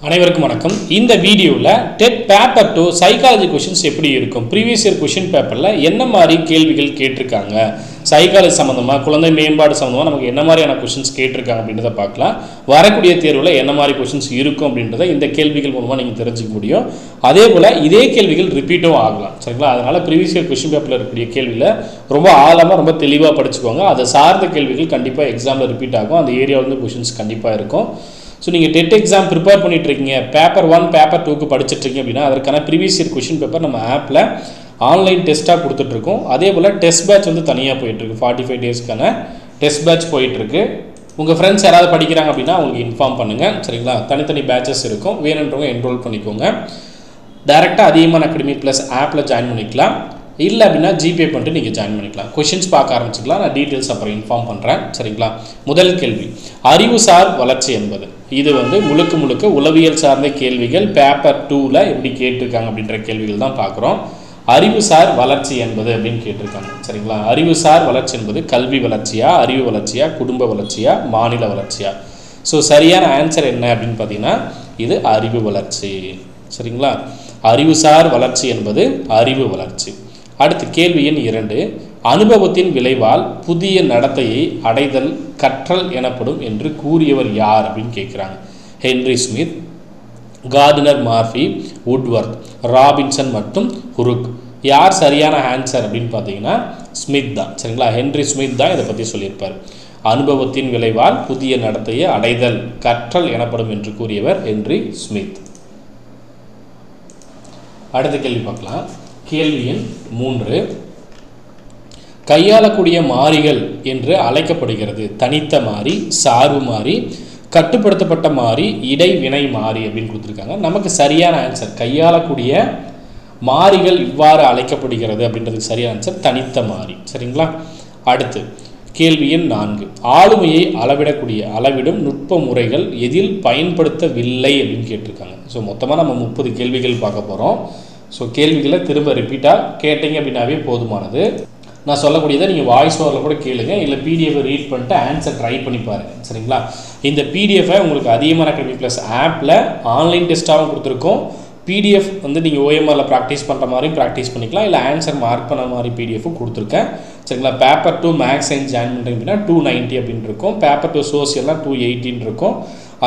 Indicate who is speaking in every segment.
Speaker 1: அனைவருக்கும் வணக்கம். இந்த வீடியோவில் டெட் பேப்பர் 2 சைக்காலஜி கொஷின்ஸ் எப்படி இருக்கும், ப்ரீவியஸ் இயர் கொஷின் பேப்பரில் என்ன மாதிரி கேள்விகள் கேட்டிருக்காங்க, சைக்காலஜி சம்மந்தமாக குழந்தை மேம்பாடு சம்மந்தமாக நமக்கு என்ன மாதிரியான கொஷின்ஸ் கேட்டிருக்காங்க அப்படின்றத பார்க்கலாம். வரக்கூடிய தேர்வில் என்ன மாதிரி கொஷின்ஸ் இருக்கும் அப்படின்றத இந்த கேள்விகள் மூலமாக நீங்கள் தெரிஞ்சுக்க முடியும். அதே போல் இதே கேள்விகள் ரிப்பீட்டும் ஆகலாம், சரிங்களா? அதனால் ப்ரீவியஸ் இயர் கொஷின் பேப்பரில் இருக்கக்கூடிய கேள்வியில் ரொம்ப ஆழமாக ரொம்ப தெளிவாக படிச்சுக்கோங்க. அதை சார்ந்த கேள்விகள் கண்டிப்பாக எக்ஸாமில் ரிப்பீட் ஆகும். அந்த ஏரியாவிலேருந்து கொஷின்ஸ் கண்டிப்பாக இருக்கும். ஸோ நீங்கள் டெட் எக்ஸாம் ப்ரிப்பேர் பண்ணிட்டுருக்கீங்க, பேப்பர் 1 பேப்பர் 2க்கு படிச்சுட்ருக்கீங்க அப்படின்னா அதற்கான ப்ரீவியஸ் இயர் கொஷின் பேப்பர் நம்ம ஆப்பில் ஆன்லைன் டெஸ்ட்டாக கொடுத்துட்ருக்கோம். அதே போல் டெஸ்ட் பேட்ச் வந்து தனியாக போயிட்டுருக்கு. 45 டேஸ்க்கான டெஸ்ட் பேட்ச் போயிட்டுருக்கு. உங்கள் ஃப்ரெண்ட்ஸ் யாராவது படிக்கிறாங்க அப்படின்னா அவங்களுக்கு இன்ஃபார்ம் பண்ணுங்கள், சரிங்களா? தனித்தனி பேட்சஸ் இருக்கும், வேணுன்றவங்க என்ரோல் பண்ணிக்கோங்க. டேரெக்டாக அதிகமான அகாடமி ப்ளஸ் ஆப்பில் ஜாயின் பண்ணிக்கலாம். இல்லை அப்படின்னா ஜிபே பண்ணிட்டு நீங்கள் ஜாயின் பண்ணிக்கலாம். கொஷின்ஸ் பார்க்க ஆரம்பிச்சிக்கலாம். நான் டீட்டெயில்ஸ் அப்புறம் இன்ஃபார்ம் பண்ணுறேன், சரிங்களா? முதல் கேள்வி, அறிவுசார் வளர்ச்சி என்பது இது வந்து முழுக்க உளவியல் சார்ந்த கேள்விகள். பேப்பர் 2ல் எப்படி கேட்டிருக்காங்க அப்படின்ற கேள்விகள் தான் பார்க்குறோம். அறிவுசார் வளர்ச்சி என்பது அப்படின்னு கேட்டிருக்காங்க, சரிங்களா? அறிவுசார் வளர்ச்சி என்பது கல்வி வளர்ச்சியா, அறிவு வளர்ச்சியா, குடும்ப வளர்ச்சியா, மாநில வளர்ச்சியா? ஸோ சரியான ஆன்சர் என்ன அப்படின்னு பார்த்தீங்கன்னா இது அறிவு வளர்ச்சி, சரிங்களா? அறிவுசார் வளர்ச்சி என்பது அறிவு வளர்ச்சி. அடுத்து கேள்வி எண் 2, அனுபவத்தின் விளைவால் புதிய நடத்தையை அடைதல் கற்றல் எனப்படும் என்று கூறியவர் யார் அப்படின்னு கேட்குறாங்க. Henry Smith, Gardner Murphy, Woodworth, Robinson மற்றும் ஹுருக். யார் சரியான ஆன்சர் அப்படின்னு பார்த்தீங்கன்னா ஸ்மித் தான், சரிங்களா? ஹென்ரி ஸ்மித் தான் இதை பற்றி சொல்லியிருப்பார். அனுபவத்தின் விளைவால் புதிய நடத்தையை அடைதல் கற்றல் எனப்படும் என்று கூறியவர் ஹென்ரி ஸ்மித். அடுத்த கேள்வி பார்க்கலாம். கேள்வி எண் 3, கையாளக்கூடிய மாறிகள் என்று அழைக்கப்படுகிறது தனித்த மாறி, சார்பு மாறி, கட்டுப்படுத்தப்பட்ட மாறி, இடைவினை மாறி அப்படின்னு கொடுத்துருக்காங்க. நமக்கு சரியான ஆன்சர் கையாளக்கூடிய மாறிகள் இவ்வாறு அழைக்கப்படுகிறது அப்படின்றதுக்கு சரியான ஆன்சர் தனித்த மாறி, சரிங்களா? அடுத்து கேள்வி எண் 4, ஆளுமையை அளவிடும் நுட்ப முறைகள் எதில் பயன்படுத்தவில்லை அப்படின்னு கேட்டிருக்காங்க. ஸோ மொத்தமாக நம்ம 30 கேள்விகள் பார்க்க போகிறோம். ஸோ கேள்விகளை திரும்ப ரிப்பீட்டாக கேட்டீங்க அப்படின்னாவே போதுமானது. நான் சொல்லக்கூடியதை நீங்கள் வாய்ஸ் ஓவரில் கூட கேளுங்க, இல்லை பிடிஎஃப் ரீட் பண்ணிட்டு ஆன்சர் ட்ரை பண்ணி பாருங்கள், சரிங்களா? இந்த பிடிஎஃபை உங்களுக்கு அதிகமான அகாடமி ப்ளஸ் ஆப்பில் ஆன்லைன் டெஸ்ட்டாகவும் கொடுத்துருக்கோம். பிடிஎஃப் வந்து நீங்கள் ஓஎம்ஆரில் ப்ராக்டிஸ் பண்ணுற மாதிரியும் ப்ராக்டிஸ் பண்ணிக்கலாம், இல்லை ஆன்சர் மார்க் பண்ண மாதிரி பிடிஎஃப்பும் கொடுத்துருக்கேன், சரிங்களா? பேப்பர் 2 மேக்ஸ் சயின்ஸ் ஜாயின் பண்ணுறீங்க அப்படின்னா 290 அப்படின்னு இருக்கும். பேப்பர் 2 சோசியல்லாம் 280 இருக்கும்.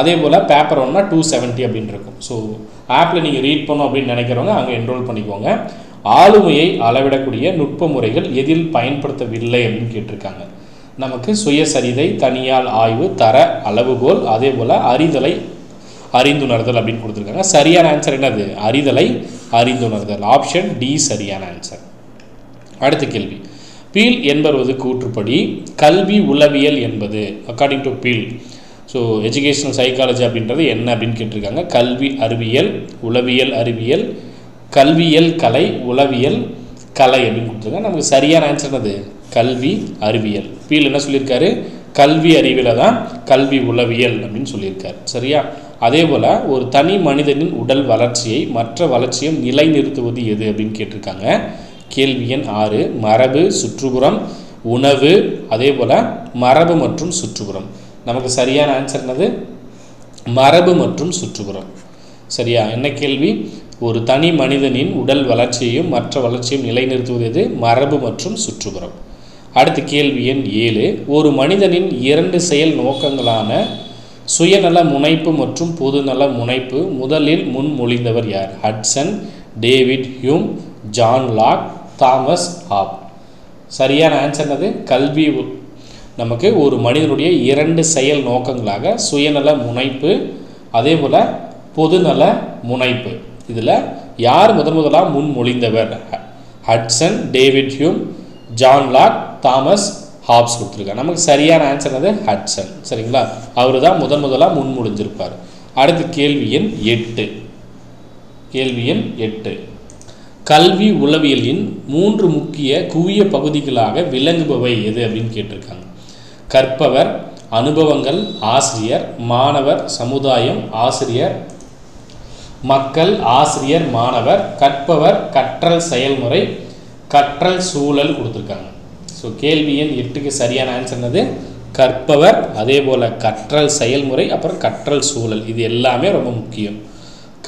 Speaker 1: அதே போல் பேப்பர் 1னா 270 அப்படின்னு இருக்கும். ஸோ ஆப்பில் நீங்கள் ரீட் பண்ணோம் அப்படின்னு நினைக்கிறவங்க அங்கே என்ரோல் பண்ணிக்கோங்க. ஆளுமையை அளவிடக்கூடிய நுட்ப முறைகள் எதில் பயன்படுத்தவில்லை அப்படின்னு கேட்டிருக்காங்க. நமக்கு சுயசரிதை, தனியால் ஆய்வு, தர அளவுகோல், அதே போல் அறிதலை அறிந்துணர்தல் அப்படின்னு கொடுத்துருக்காங்க. சரியான ஆன்சர் என்னது? அறிதலை அறிந்துணர்தல். ஆப்ஷன் டி சரியான ஆன்சர். அடுத்த கேள்வி, பீல் என்பது கூற்றுப்படி கல்வி உளவியல் என்பது according to Peel. So educational psychology அப்படின்றது என்ன அப்படின்னு கேட்டிருக்காங்க. கல்வி அறிவியல், உளவியல் அறிவியல், கல்வியல் கலை, உளவியல் கலை அப்படின்னு கொடுத்துருக்காங்க. நமக்கு சரியான ஆன்சர் என்னது? கல்வி அறிவியல். பீல் என்ன சொல்லியிருக்காரு? கல்வி அறிவியலை தான் கல்வி உளவியல் அப்படின்னு சொல்லியிருக்காரு, சரியா? அதே போல் ஒரு தனி மனிதனின் உடல் வளர்ச்சியை மற்ற வளர்ச்சியும் நிலைநிறுத்துவது எது அப்படின்னு கேட்டிருக்காங்க. கேள்வி எண் 6, மரபு, சுற்றுப்புறம், உணவு, அதே போல் மரபு மற்றும் சுற்றுப்புறம். நமக்கு சரியான ஆன்சர் என்னது? மரபு மற்றும் சுற்றுப்புறம், சரியா? என்ன கேள்வி? ஒரு தனி மனிதனின் உடல் வளர்ச்சியையும் மற்ற வளர்ச்சியும் நிலைநிறுத்துவது எது? மரபு மற்றும் சுற்றுப்புறம். அடுத்த கேள்வி எண் 7, ஒரு மனிதனின் 2 செயல் நோக்கங்களான சுயநல முனைப்பு மற்றும் பொதுநல முனைப்பு முதலில் முன்மொழிந்தவர் யார்? Hudson, David Hume, John Locke, Thomas Hobbes. சரியான ஆன்சர் என்னது? கல்வி. நமக்கு ஒரு மனிதனுடைய 2 செயல் நோக்கங்களாக சுயநல முனைப்பு, அதே போல் பொதுநல முனைப்பு, இதில் யார் முதலாக முன்மொழிந்தவர்? Hutcheson, David Hume, John Locke, Thomas Hobbes கொடுத்துருக்காங்க. நமக்கு சரியான ஆன்சர் அது ஹட்சன், சரிங்களா? அவர் தான் முதலாக முன்மொழிஞ்சிருப்பார். அடுத்து கேள்வி எண் 8, கேள்வி எண் 8, கல்வி உளவியலின் 3 முக்கிய குவிய பகுதிகளாக விளங்குபவை எது அப்படின்னு கேட்டிருக்காங்க. கற்பவர், அனுபவங்கள், ஆசிரியர், மாணவர், சமுதாயம், ஆசிரியர், மக்கள், ஆசிரியர், மாணவர், கற்பவர், கற்றல் செயல்முறை, கற்றல் சூழல் கொடுத்துருக்காங்க. ஸோ கேள்வி எண் 8க்கு சரியான ஆன்சர் என்னது? கற்பவர், அதே போல் கற்றல் செயல்முறை, அப்புறம் கற்றல் சூழல். இது எல்லாமே ரொம்ப முக்கியம்.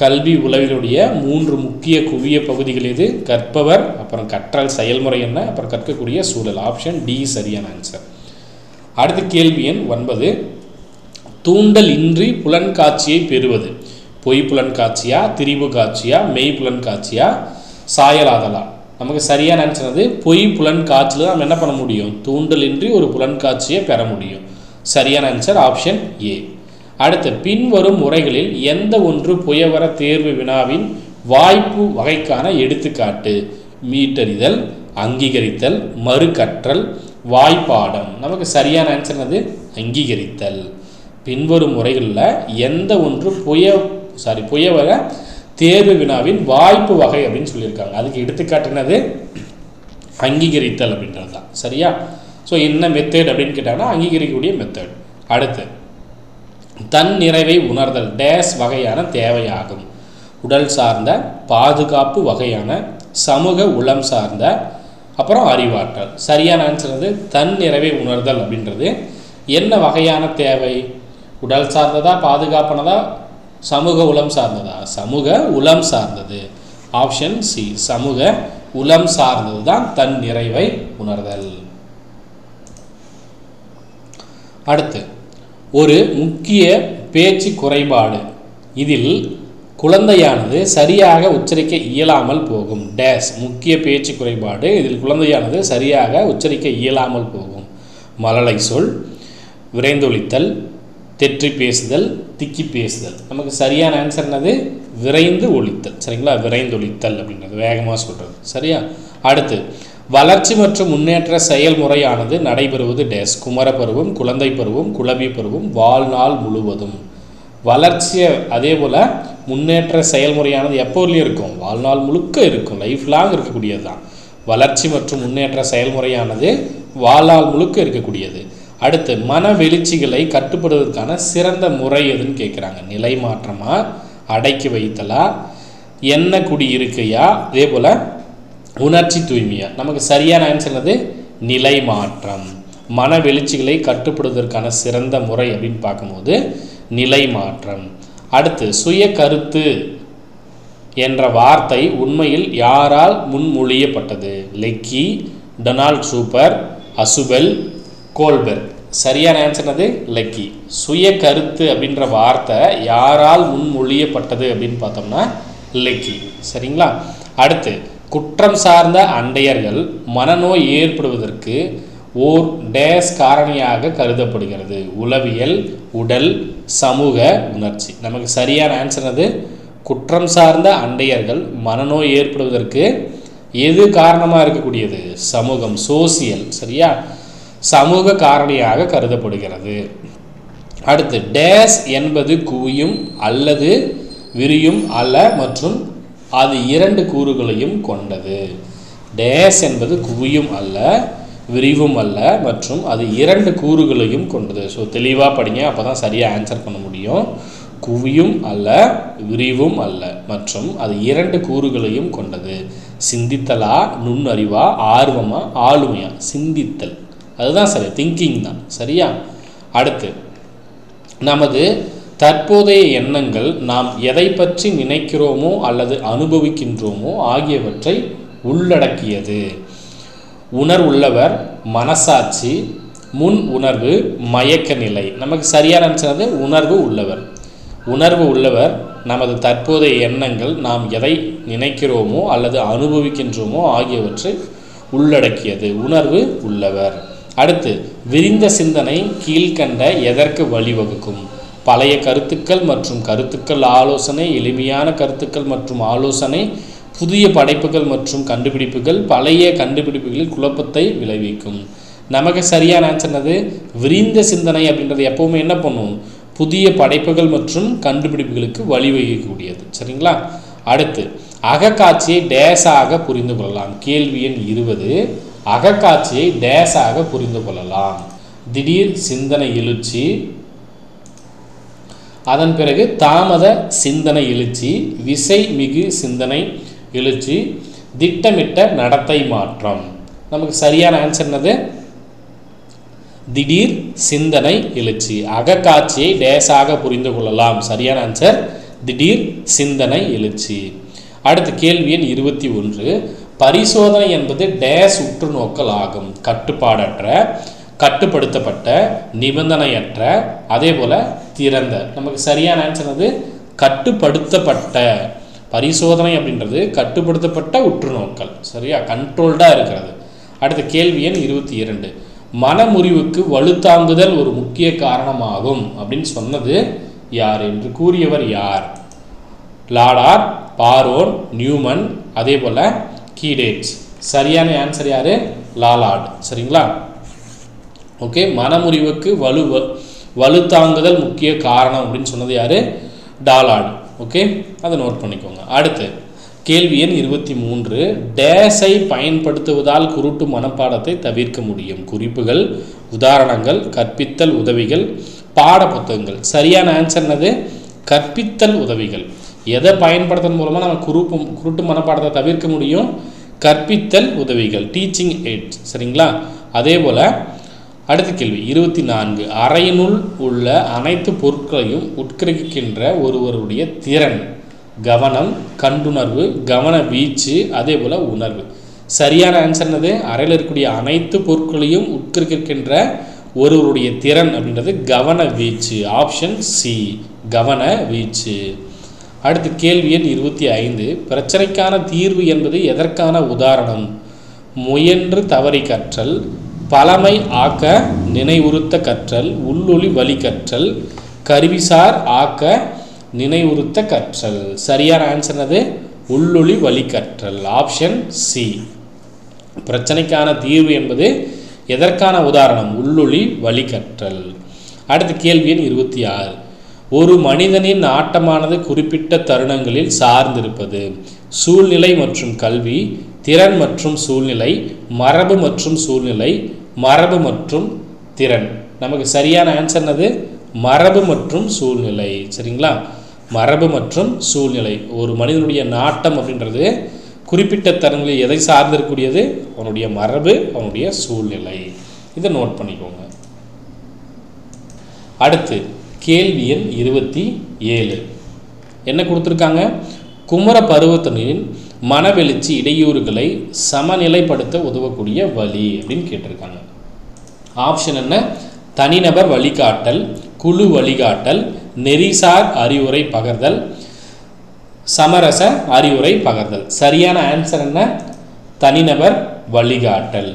Speaker 1: கல்வி உளவியலுடைய 3 முக்கிய குவிய பகுதிகள் எது? கற்பவர், அப்புறம் கற்றல் செயல்முறை என்ன, அப்புறம் கற்கக்கூடிய சூழல். ஆப்ஷன் டி சரியான ஆன்சர். அடுத்த கேள்வி எண் 9. தூண்டல் இன்றி புலன்காட்சியை பெறுவது பொய் புலன்காட்சியா, திரிபு காட்சியா, மெய் புலன்காட்சியா, சாயலாதலா? நமக்கு சரியான ஆன்சர் அது பொய் புலன்காட்சியில் நம்ம என்ன பண்ண முடியும்? தூண்டலின்றி ஒரு புலன்காட்சியை பெற முடியும். சரியான ஆன்சர் ஆப்ஷன் ஏ. அடுத்து, பின்வரும் முறைகளில் எந்த ஒன்று புயவர தேர்வு வினாவின் வாய்ப்பு வகைக்கான எடுத்துக்காட்டு? மீட்டறிதல், அங்கீகரித்தல், மறுகற்றல், வாய்ப்பாடம். நமக்கு சரியான ஆன்சர் அது அங்கீகரித்தல். பின்வரும் முறைகளில் எந்த ஒன்று புயவர தேர்வு வினாவின் வாய்ப்பு வகை அப்படின்னு சொல்லியிருக்காங்க. அதுக்கு எடுத்துக்காட்டுனது அங்கீகரித்தல் அப்படின்றது தான். சரியா? ஸோ என்ன மெத்தட் அப்படின்னு கேட்டாங்கன்னா அங்கீகரிக்கக்கூடிய மெத்தட். அடுத்து, தன் நிறைவை உணர்தல் டேஸ் வகையான தேவையாகும். உடல் சார்ந்த, பாதுகாப்பு வகையான, சமூக உளம் சார்ந்த, அப்புறம் அறிவாற்றல். சரியான ஆன்சர் வந்து தன் நிறைவை உணர்தல் அப்படின்றது என்ன வகையான தேவை? உடல் சார்ந்ததா, பாதுகாப்பானதா, சமூக உளம் சார்ந்ததா? சமூக உளம் சார்ந்தது. ஆப்ஷன் சி சமூக உளம் சார்ந்தது தான் தன் நிறைவை உணர்தல். அடுத்து, ஒரு முக்கிய பேச்சு குறைபாடு. இதில் குழந்தையானது சரியாக உச்சரிக்க இயலாமல் போகும். டேஸ் முக்கிய பேச்சு குறைபாடு. இதில் குழந்தையானது சரியாக உச்சரிக்க இயலாமல் போகும். மழலை சொல், விரைந்தொழித்தல், தெற்றி பேசுதல், திக்கி பேசுதல். நமக்கு சரியான ஆன்சர் என்னது? விரைந்து ஒழித்தல். சரிங்களா? விரைந்தொழித்தல் அப்படின்றது வேகமாக சொல்கிறது. சரியா? அடுத்து, வளர்ச்சி மற்றும் முன்னேற்ற செயல்முறையானது நடைபெறுவது டேஸ் குமர பருவம், குழந்தை பருவம், குழவி பருவம், வாழ்நாள் முழுவதும். வளர்ச்சியை அதே போல் முன்னேற்ற செயல்முறையானது எப்போதுலையும் இருக்கும்? வாழ்நாள் முழுக்க இருக்கும். லைஃப் லாங் இருக்கக்கூடியது தான். வளர்ச்சி மற்றும் முன்னேற்ற செயல்முறையானது வாழ்நாள் முழுக்க இருக்கக்கூடியது. அடுத்து, மன வெளிச்சிகளை கட்டுப்படுவதற்கான சிறந்த முறை எதுன்னு கேட்குறாங்க. நிலை மாற்றமா, அடக்கி வைத்தலா, என்ன குடி இருக்கையா, அதே போல் உணர்ச்சி தூய்மையா? நமக்கு சரியான ஆன்சர் அது நிலை மாற்றம். மன வெளிச்சிகளை கட்டுப்படுவதற்கான சிறந்த முறை அப்படின்னு பார்க்கும்போது நிலை மாற்றம். அடுத்து, சுய கருத்து என்ற வார்த்தை உண்மையில் யாரால் முன்மொழியப்பட்டது? Lecky, Donald Super, Ausubel, Kohlberg. சரியான ஆன்சர் அது லெக்கி. சுய கருத்து அப்படின்ற வார்த்தை யாரால் முன்மொழியப்பட்டது அப்படின்னு பார்த்தோம்னா லெக்கி. சரிங்களா? அடுத்து, குற்றம் சார்ந்த அண்டையர்கள் மனநோய் ஏற்படுவதற்கு ஓர் டேஸ் காரணியாக கருதப்படுகிறது. உளவியல், உடல், சமூக, உணர்ச்சி. நமக்கு சரியான ஆன்சர் அது குற்றம் சார்ந்த அண்டையர்கள் மனநோய் ஏற்படுவதற்கு எது காரணமாக இருக்கக்கூடியது? சமூகம், சோசியல். சரியா? சமூக காரணியாக கருதப்படுகிறது. அடுத்து, டேஸ் என்பது குவியும் அல்லது விரியும் அல்ல மற்றும் அது 2 கூறுகளையும் கொண்டது. டேஸ் என்பது குவியும் அல்ல, விரிவும் அல்ல மற்றும் அது 2 கூறுகளையும் கொண்டது. ஸோ தெளிவாக படிங்க, அப்போ தான் சரியாக ஆன்சர் பண்ண முடியும். குவியும் அல்ல, விரிவும் அல்ல மற்றும் அது 2 கூறுகளையும் கொண்டது. சிந்தித்தலா, நுண்ணறிவா, ஆர்வமா, ஆளுமையா? சிந்தித்தல். அதுதான் சரி, திங்கிங் தான். சரியா? அடுத்து, நமது தற்போதைய எண்ணங்கள் நாம் எதை பற்றி நினைக்கிறோமோ அல்லது அனுபவிக்கின்றோமோ ஆகியவற்றை உள்ளடக்கியது. உணர்வுள்ளவர், மனசாட்சி, முன் உணர்வு, மயக்க நிலை. நமக்கு சரியான ஆன்சர் உணர்வு உள்ளவர். உணர்வு உள்ளவர் நமது தற்போதைய எண்ணங்கள் நாம் எதை நினைக்கிறோமோ அல்லது அனுபவிக்கின்றோமோ ஆகியவற்றை உள்ளடக்கியது. உணர்வு உள்ளவர். அடுத்து, விரிந்த சிந்தனை கீழ்கண்ட எதற்கு வழிவகுக்கும்? பழைய கருத்துக்கள் மற்றும் கருத்துக்கள் ஆலோசனை, எளிமையான கருத்துக்கள் மற்றும் ஆலோசனை, புதிய படைப்புகள் மற்றும் கண்டுபிடிப்புகள், பழைய கண்டுபிடிப்புகளில் குழப்பத்தை விளைவிக்கும். நமக்கு சரியான ஆன்சர் என்னது? விரிந்த சிந்தனை அப்படின்றது எப்போவுமே என்ன பண்ணும்? புதிய படைப்புகள் மற்றும் கண்டுபிடிப்புகளுக்கு வழிவகுக்கக்கூடியது. சரிங்களா? அடுத்து, அகக்காட்சியை டேஸாக புரிந்து கொள்ளலாம். கேள்வி எண் 20. அகக்காட்சியை டேஸாக புரிந்து கொள்ளலாம். திடீர் சிந்தனை எழுச்சி, அதன் பிறகு தாமத சிந்தனை எழுச்சி, விசை மிகு சிந்தனை எழுச்சி, திட்டமிட்ட நடத்தை மாற்றம். நமக்கு சரியான ஆன்சர் என்னது? திடீர் சிந்தனை எழுச்சி. அகக்காட்சியை டேஸாக புரிந்து கொள்ளலாம். சரியான ஆன்சர் திடீர் சிந்தனை எழுச்சி. அடுத்த கேள்வி எண் 21. பரிசோதனை என்பது டேஸ் உற்று நோக்கல் ஆகும். கட்டுப்பாடற்ற, கட்டுப்படுத்தப்பட்ட, நிபந்தனையற்ற, அதே போல் திறந்த. நமக்கு சரியான ஆன்சர் அது கட்டுப்படுத்தப்பட்ட. பரிசோதனை அப்படின்றது கட்டுப்படுத்தப்பட்ட உற்று நோக்கல். சரியா, கண்ட்ரோல்டாக இருக்கிறது. அடுத்த கேள்வி எண் 22. மனமுறிவுக்கு வலுத்தாங்குதல் ஒரு முக்கிய காரணமாகும் அப்படின்னு சொன்னது யார் என்று கூறியவர் யார்? லாடார், பாரோன், நியூமன், அதே போல் கீடேட்ஸ். சரியான ஆன்சர் யார்? லாலார்ட். சரிங்களா, ஓகே. மனமுறிவுக்கு வலுத்தாங்குதல் முக்கிய காரணம் அப்படின்னு சொன்னது யார்? டாலார்ட். ஓகே, அதை நோட் பண்ணிக்கோங்க. அடுத்து கேள்வி எண் 23. டேஸை பயன்படுத்துவதால் குருட்டு மனப்பாடத்தை தவிர்க்க முடியும். குறிப்புகள், உதாரணங்கள், கற்பித்தல் உதவிகள், பாட புத்தகங்கள். சரியான ஆன்சர் என்னது? கற்பித்தல் உதவிகள். எதை பயன்படுத்துறது மூலமாக நம்ம குருட்டு மனப்பாடத்தை தவிர்க்க முடியும்? கற்பித்தல் உதவிகள், டீச்சிங் எய்ட்ஸ். சரிங்களா, அதே போல் அடுத்த கேள்வி 24. அறையினுள் உள்ள அனைத்து பொருட்களையும் உட்கிரகிக்கின்ற ஒருவருடைய திறன், கவனம், கண்டுணர்வு, கவன வீச்சு, அதே போல் உணர்வு. சரியான ஆன்சர் என்னது? அறையில் இருக்கக்கூடிய அனைத்து பொருட்களையும் உட்கிரகிக்கின்ற ஒருவருடைய திறன் அப்படின்றது கவன வீச்சு. ஆப்ஷன் சி, கவன வீச்சு. அடுத்து கேள்வி எண் 25. பிரச்சனைக்கான தீர்வு என்பது எதற்கான உதாரணம்? முயன்று தவறி கற்றல், பழமை ஆக்க நினைவுறுத்த கற்றல், உள்ளொளி வழி கற்றல், கருவிசார் ஆக்க நினைவுறுத்த கற்றல். சரியான ஆன்சர் அது உள்ளொளி வழி கற்றல். Option C. பிரச்சனைக்கான தீர்வு என்பது எதற்கான உதாரணம்? உள்ளொளி வழி கற்றல். அடுத்த கேள்வி எண் 26. ஒரு மனிதனின் ஆட்டமானது குறிப்பிட்ட தருணங்களில் சார்ந்திருப்பது. சூழ்நிலை மற்றும் கல்வி, திறன் மற்றும் சூழ்நிலை, மரபு மற்றும் சூழ்நிலை, மரபு மற்றும் திறன். நமக்கு சரியான ஆன்சர் என்னது? மரபு மற்றும் சூழ்நிலை. சரிங்களா, மரபு மற்றும் சூழ்நிலை. ஒரு மனிதனுடைய நாட்டம் அப்படின்றது குறிப்பிட்ட தருணங்களில் எதை சார்ந்திருக்கக்கூடியது? அவனுடைய மரபு, அவனுடைய சூழ்நிலை. இதை நோட் பண்ணிக்கோங்க. அடுத்து கேள்வி எண் 27. என்ன கொடுத்துருக்காங்க? குமர பருவத்தினரின் மனவெழுச்சி இடையூறுகளை சமநிலைப்படுத்த உதவக்கூடிய வழி அப்படின்னு கேட்டிருக்காங்க. ஆப்ஷன் என்ன? தனிநபர் வழிகாட்டல், குழு வழிகாட்டல், நெறிசார் அறிவுரை பகர்தல், சமரச அறிவுரை பகர்தல். சரியான ஆன்சர் என்ன? தனிநபர் வழிகாட்டல்.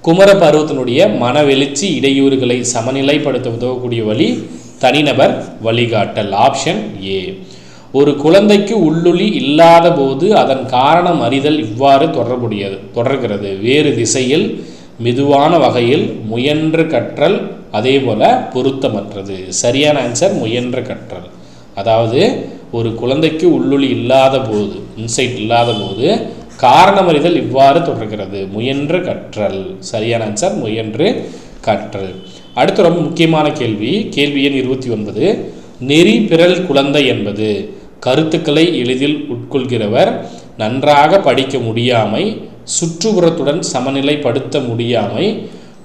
Speaker 1: குமர பருவத்தினுடைய மனவெழுச்சி இடையூறுகளை சமநிலைப்படுத்த உதவக்கூடிய வழி தனிநபர் வழிகாட்டல். Option A. ஒரு குழந்தைக்கு உள்ளொளி இல்லாத போது அதன் காரணம் அறிதல் இவ்வாறு தொடர்கிறது. வேறு திசையில், மெதுவான வகையில், முயன்று கற்றல், அதே போல் பொருத்தமற்றது. சரியான ஆன்சர் முயன்று கற்றல். அதாவது ஒரு குழந்தைக்கு உள்ளொளி இல்லாத போது, இன்சைட் இல்லாத போது காரணம் அறிதல் இவ்வாறு தொடர்கிறது. முயன்று கற்றல். சரியான ஆன்சர் முயன்று கற்றல். அடுத்து ரொம்ப முக்கியமான கேள்வி எண் 29. நெறி பிறல் குழந்தை என்பது கருத்துக்களை எளிதில் உட்கொள்கிறவர், நன்றாக படிக்க முடியாமை, சுற்றுப்புறத்துடன் சமநிலைப்படுத்த முடியாமை,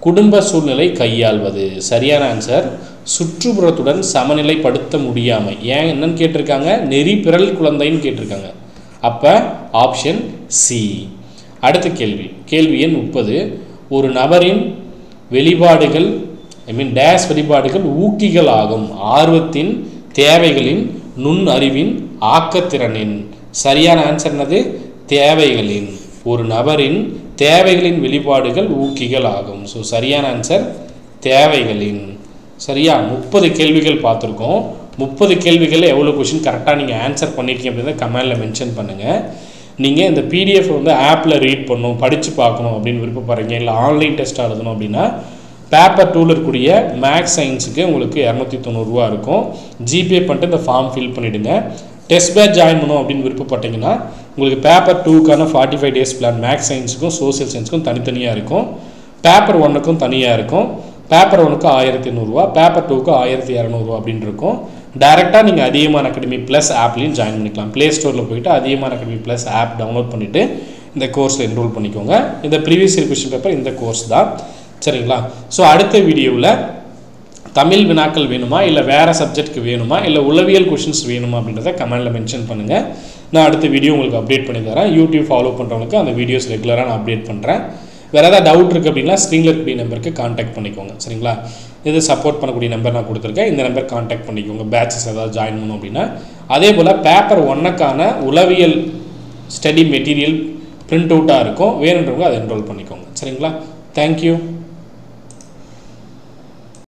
Speaker 1: குடும்ப சூழ்நிலை கையாள்வது. சரியான ஆன்சர் சுற்றுப்புறத்துடன் சமநிலைப்படுத்த முடியாமை. ஏன் என்னன்னு கேட்டிருக்காங்க? நெறி பிறல் குழந்தைன்னு கேட்டிருக்காங்க. அப்போ ஆப்ஷன் சி. அடுத்த கேள்வி எண் 30. ஒரு நபரின் வெளிப்பாடுகள் டேஸ் வெளிப்பாடுகள் ஊக்கிகள் ஆகும். ஆர்வத்தின், தேவைகளின், நுண் அறிவின், ஆக்கத்திறனின். சரியான ஆன்சர் என்னது? தேவைகளின். ஒரு நபரின் தேவைகளின் வெளிப்பாடுகள் ஊக்கிகள் ஆகும். ஸோ சரியான ஆன்சர் தேவைகளின். சரியா, 30 கேள்விகள் பார்த்துருக்கோம். 30 கேள்விகளில் எவ்வளோ கொஷின் கரெக்டாக நீங்கள் ஆன்சர் பண்ணியிருக்கீங்க அப்படின்றத கமெண்டில் மென்ஷன் பண்ணுங்கள். நீங்கள் இந்த பிடிஎஃப் ஆப்பில் ரீட் பண்ணணும், படித்து பார்க்கணும் அப்படின்னு விருப்பப்படுறீங்க, இல்லை ஆன்லைன் டெஸ்ட் எழுதணும் அப்படின்னா பேப்பர் 2ல் இருக்கக்கூடிய மேக்ஸ் சயின்ஸுக்கு உங்களுக்கு 290 ரூபா இருக்கும். ஜிபே பண்ணிட்டு இந்த ஃபார்ம் ஃபில் பண்ணிவிடுங்க. டெஸ்ட் பேட்ச் ஜாயின் பண்ணணும் அப்படின்னு விருப்பப்பட்டீங்கன்னா உங்களுக்கு பேப்பர் 2க்கான 45 டேஸ் பிளான் மேக்ஸ் சயின்ஸுக்கும் சோசியல் சயின்ஸுக்கும் தனித்தனியாக இருக்கும். பேப்பர் 1க்கும் தனியாக இருக்கும். பேப்பர் 1க்கு 1800 ரூபா, பேப்பர் 2க்கு 1200 ரூபா அப்படின்னு இருக்கும். டைரெக்டாக நீங்கள் அதிகமான அகாடமி ப்ளஸ் ஆப்லையும் ஜாயின் பண்ணிக்கலாம். ப்ளே ஸ்டோரில் போய்ட்டு அதிகமான அகாடமி ப்ளஸ் ஆப் டவுன்லோட் பண்ணிவிட்டு இந்த கோர்ஸில் என்ரோல் பண்ணிக்கோங்க. இந்த ப்ரீவியஸ் இயர் கொஸ்டின் பேப்பர் இந்த கோர்ஸ் தான். சரிங்களா? ஸோ அடுத்த வீடியோவில் தமிழ் வினாக்கள் வேணுமா, இல்லை வேறு சப்ஜெக்ட்க்கு வேணுமா, இல்லை உளவியல் கொஷின்ஸ் வேணுமா அப்படின்றத கமெண்டில் மென்ஷன் பண்ணுங்கள். நான் அடுத்த வீடியோ உங்களுக்கு அப்டேட் பண்ணி தரேன். யூடியூப் ஃபாலோ பண்ணுறவங்களுக்கு அந்த வீடியோஸ் ரெகுலராக நான் அப்டேட் பண்ணுறேன். வேறு ஏதாவது டவுட் இருக்குது அப்படின்னா ஸ்க்ரீனில் இருக்கக்கூடிய நம்பருக்கு காண்டாக்ட் பண்ணிக்கோங்க. சரிங்களா? இது சப்போர்ட் பண்ணக்கூடிய நம்பர் நான் கொடுத்துருக்கேன். இந்த நம்பர் காண்டாக்ட் பண்ணிக்கோங்க. பேட்சஸ் ஏதாவது ஜாயின் பண்ணணும் அப்படின்னா. அதே போல் பேப்பர் 1க்கான உளவியல் ஸ்டடி மெட்டீரியல் பிரிண்ட் அவுட்டாக இருக்கும். வேணுன்றவங்க அதை என்ரோல் பண்ணிக்கோங்க. சரிங்களா? தேங்க்யூ.